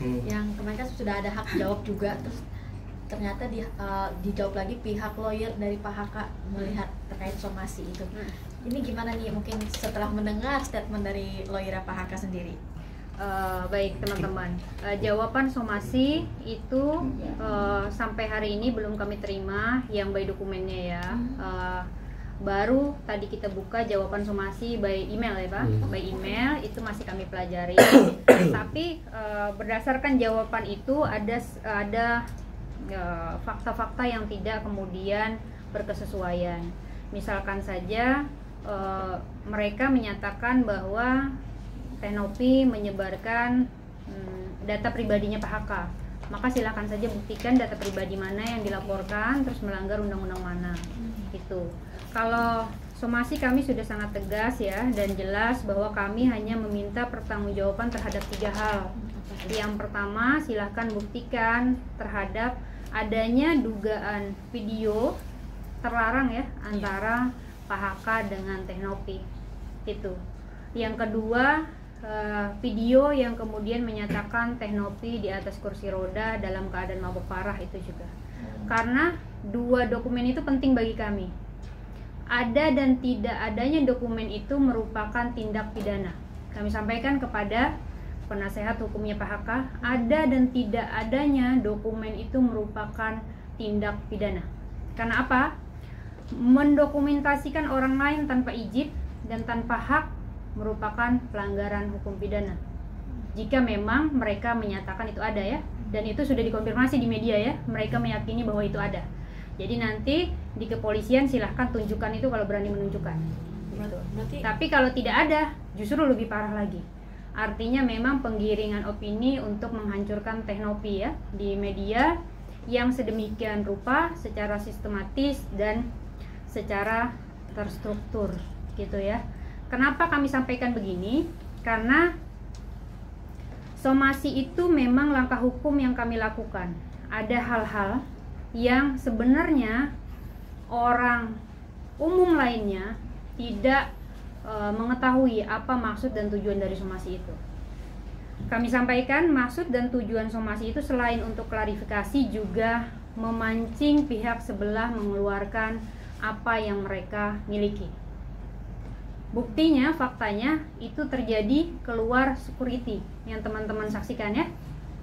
Yang kemarin kan sudah ada hak jawab juga, terus ternyata dijawab lagi pihak lawyer dari Pak Haka melihat terkait somasi itu. Ini gimana nih mungkin setelah mendengar statement dari lawyer Pak Haka sendiri? Baik teman-teman, jawaban somasi itu sampai hari ini belum kami terima yang by dokumennya ya. Baru tadi kita buka jawaban somasi by email ya Pak, by email itu masih kami pelajari. Tapi berdasarkan jawaban itu ada fakta-fakta yang tidak kemudian berkesesuaian. Misalkan saja mereka menyatakan bahwa Teknopi menyebarkan data pribadinya Pak Haka. Maka silakan saja buktikan data pribadi mana yang dilaporkan, terus melanggar undang-undang mana. Gitu. Kalau somasi kami sudah sangat tegas ya dan jelas bahwa kami hanya meminta pertanggungjawaban terhadap 3 hal. Yang pertama, silahkan buktikan terhadap adanya dugaan video terlarang ya antara Pak Haka dengan Teknopi. Itu. Yang kedua, video yang kemudian menyatakan Teknopi di atas kursi roda dalam keadaan mabuk parah itu juga. Karena 2 dokumen itu penting bagi kami. Ada dan tidak adanya dokumen itu merupakan tindak pidana. Kami sampaikan kepada penasehat hukumnya Pak Haka, ada dan tidak adanya dokumen itu merupakan tindak pidana. Karena apa? Mendokumentasikan orang lain tanpa izin dan tanpa hak merupakan pelanggaran hukum pidana. Jika memang mereka menyatakan itu ada ya, dan itu sudah dikonfirmasi di media ya, mereka meyakini bahwa itu ada. Jadi nanti di kepolisian silahkan tunjukkan itu kalau berani menunjukkan. Gitu. Tapi kalau tidak ada, justru lebih parah lagi. Artinya memang penggiringan opini untuk menghancurkan Teknopi ya di media yang sedemikian rupa, secara sistematis dan secara terstruktur gitu ya. Kenapa kami sampaikan begini? Karena somasi itu memang langkah hukum yang kami lakukan. Ada hal-hal yang sebenarnya orang umum lainnya tidak mengetahui apa maksud dan tujuan dari somasi itu. Kami sampaikan maksud dan tujuan somasi itu selain untuk klarifikasi juga memancing pihak sebelah mengeluarkan apa yang mereka miliki. Buktinya, faktanya itu terjadi keluar security yang teman-teman saksikan ya.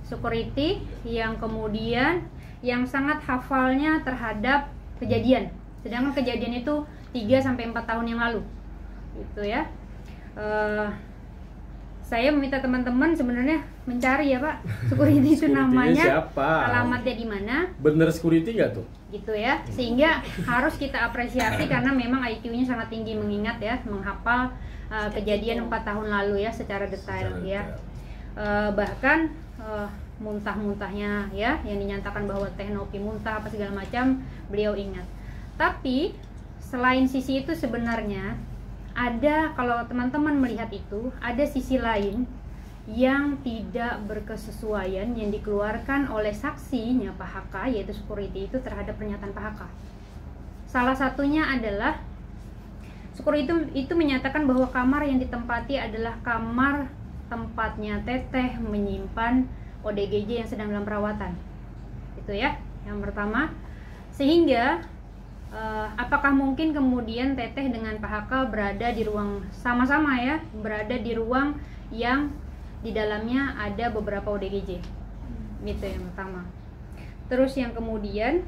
Security yang kemudian yang sangat hafalnya terhadap kejadian. Sedangkan kejadian itu 3-4 tahun yang lalu. Gitu ya. Saya meminta teman-teman sebenarnya mencari ya Pak, security itu namanya, siapa? Alamatnya di mana? Bener security nggak tuh? Gitu ya, sehingga harus kita apresiasi karena memang IQ-nya sangat tinggi mengingat ya, menghafal kejadian 4 tahun lalu ya secara detail ya. Bahkan muntah-muntahnya ya, yang dinyatakan bahwa Teknopi muntah apa segala macam, beliau ingat. Tapi selain sisi itu sebenarnya ada, kalau teman-teman melihat itu, ada sisi lain yang tidak berkesesuaian yang dikeluarkan oleh saksinya Pak Haka, yaitu security itu terhadap pernyataan Pak Haka. Salah satunya adalah security itu menyatakan bahwa kamar yang ditempati adalah kamar tempatnya Teteh menyimpan ODGJ yang sedang dalam perawatan. Itu ya, yang pertama. Sehingga apakah mungkin kemudian Teteh dengan Pak Haka berada di ruang sama-sama ya, berada di ruang yang di dalamnya ada beberapa ODGJ. Itu yang pertama. Terus yang kemudian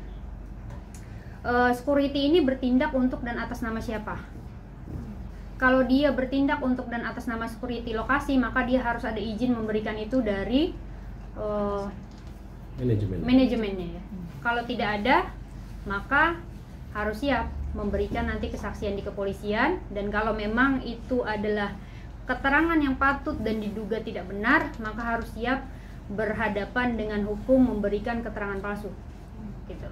security ini bertindak untuk dan atas nama siapa? Kalau dia bertindak untuk dan atas nama security lokasi, maka dia harus ada izin memberikan itu dari manajemennya ya. Kalau tidak ada, maka harus siap memberikan nanti kesaksian di kepolisian, dan kalau memang itu adalah keterangan yang patut dan diduga tidak benar, maka harus siap berhadapan dengan hukum memberikan keterangan palsu. Gitu.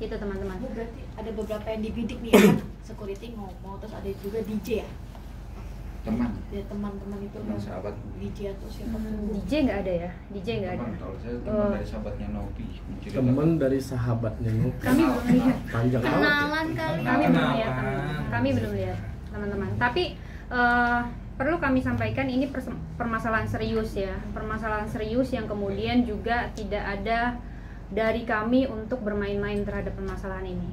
Gitu teman-teman. Berarti ada beberapa yang dibidik nih kan, security ngomong, terus ada juga DJ ya? Teman. Ya teman-teman itu Teman sahabat. DJ atau siapa pun. DJ nggak ada ya? DJ nggak ada. Kalau saya teman dari sahabatnya Nopi. Teman dari sahabatnya Nopi. Kami belum lihat. Panjang banget. Kenalan kali. Kami belum lihat teman-teman. Kami belum lihat teman-teman. Tapi perlu kami sampaikan ini permasalahan serius ya, permasalahan serius yang kemudian juga tidak ada dari kami untuk bermain-main terhadap permasalahan ini.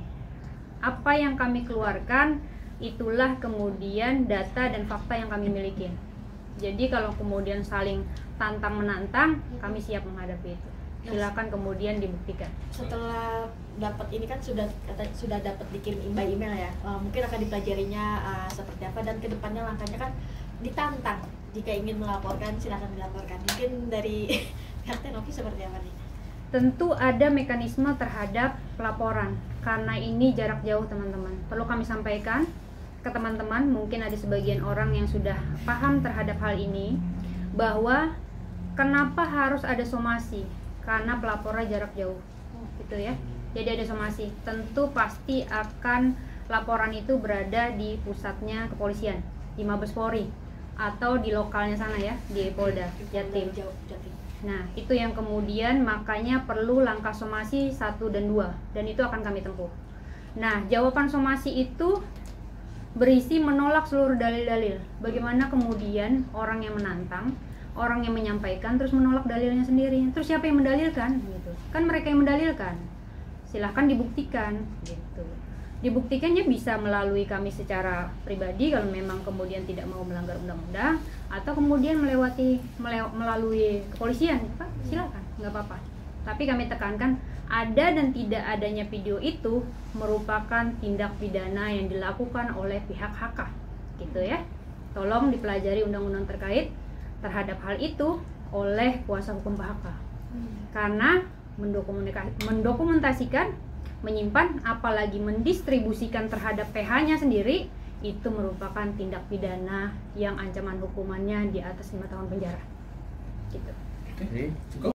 Apa yang kami keluarkan itulah kemudian data dan fakta yang kami miliki. Jadi kalau kemudian saling tantang menantang, kami siap menghadapi itu. Silakan kemudian dibuktikan. Setelah dapat ini kan sudah dapat dikirim by email ya, mungkin akan dipelajarinya seperti apa, dan kedepannya langkahnya kan ditantang. Jika ingin melaporkan silakan dilaporkan. Mungkin dari RT Novi seperti apa nih? Tentu ada mekanisme terhadap pelaporan karena ini jarak jauh teman-teman. Perlu kami sampaikan ke teman-teman, mungkin ada sebagian orang yang sudah paham terhadap hal ini, bahwa kenapa harus ada somasi, karena pelapornya jarak jauh gitu ya. Jadi ada somasi, tentu pasti akan laporan itu berada di pusatnya kepolisian, di Mabes Polri atau di lokalnya sana ya, di Polda Jatim. Nah itu yang kemudian makanya perlu langkah somasi 1 dan 2, dan itu akan kami tempuh. Nah jawaban somasi itu berisi menolak seluruh dalil-dalil. Bagaimana kemudian orang yang menantang, orang yang menyampaikan terus menolak dalilnya sendiri? Terus siapa yang mendalilkan? Gitu. Kan mereka yang mendalilkan. Silahkan dibuktikan. Gitu. Dibuktikannya bisa melalui kami secara pribadi kalau memang kemudian tidak mau melanggar undang-undang, atau kemudian melalui kepolisian. Silakan, nggak apa-apa. Tapi kami tekankan, ada dan tidak adanya video itu merupakan tindak pidana yang dilakukan oleh pihak HK, gitu ya. Tolong dipelajari undang-undang terkait terhadap hal itu oleh kuasa hukum PHK. Karena mendokumentasikan, menyimpan, apalagi mendistribusikan terhadap PH-nya sendiri, itu merupakan tindak pidana yang ancaman hukumannya di atas 5 tahun penjara. Gitu. Oke, cukup.